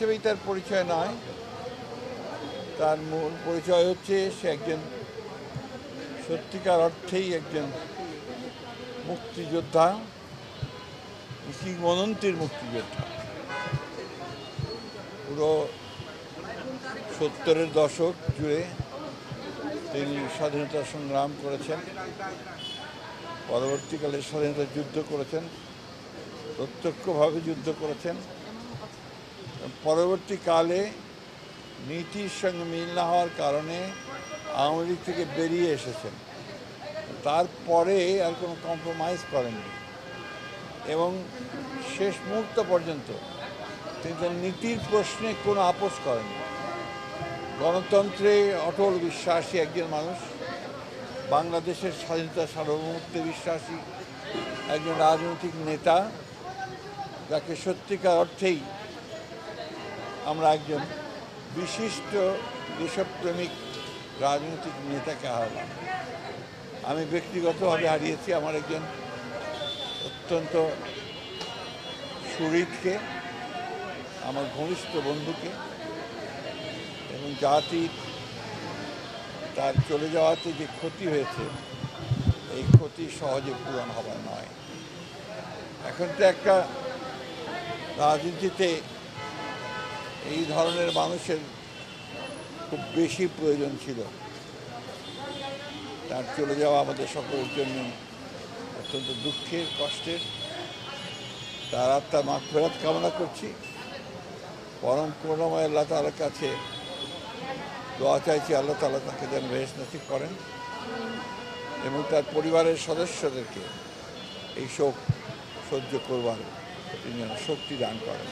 হিসেবেই তার পরিচয় নয়, তার মূল পরিচয় হচ্ছে সে একজন সত্যিকার অর্থেই একজন মুক্তিযোদ্ধা, কিংবদন্তির মুক্তিযোদ্ধা। পুরো 70-এর দশক জুড়ে তিনি স্বাধীনতা সংগ্রাম করেছেন, পরবর্তীকালে স্বাধীনতা যুদ্ধ করেছেন, প্রত্যক্ষভাবে যুদ্ধ করেছেন। পরবর্তীকালে নীতির সঙ্গে মিল না হওয়ার কারণে আওয়ামী লীগ থেকে বেরিয়ে এসেছেন। তারপরে আর কোনো কম্প্রোমাইজ করেননি এবং শেষ মুহূর্ত পর্যন্ত তিনি তার নীতির প্রশ্নে কোনো আপোষ করেননি। গণতন্ত্রে অটল বিশ্বাসী একজন মানুষ, বাংলাদেশের স্বাধীনতা সার্বভৌমত্বে বিশ্বাসী একজন রাজনৈতিক নেতা, যাকে সত্যিকার অর্থেই আমরা একজন বিশিষ্ট দেশপ্রেমিক রাজনৈতিক নেতাকে হারালাম। আমি ব্যক্তিগতভাবে হারিয়েছি আমার একজন অত্যন্ত সুহৃদকে, আমার ঘনিষ্ঠ বন্ধুকে, এবং জাতির তার চলে যাওয়াতে যে ক্ষতি হয়েছে এই ক্ষতি সহজে পূরণ হবার নয়। এখন তো একটা রাজনীতিতে এই ধরনের মানুষের খুব বেশি প্রয়োজন ছিল। তার চলে যাওয়া আমাদের সকলের জন্য অত্যন্ত দুঃখের, কষ্টের। তার আত্মার মাগফিরাত কামনা করছি। পরম করুণাময় আল্লাহ তাআলার কাছে দোয়া চাইছি, আল্লাহ তাআলা তাকে যেন বেহেশত নসিব করেন এবং তার পরিবারের সদস্যদেরকে এই শোক সহ্য করবার তিনি যেন শক্তি দান করেন।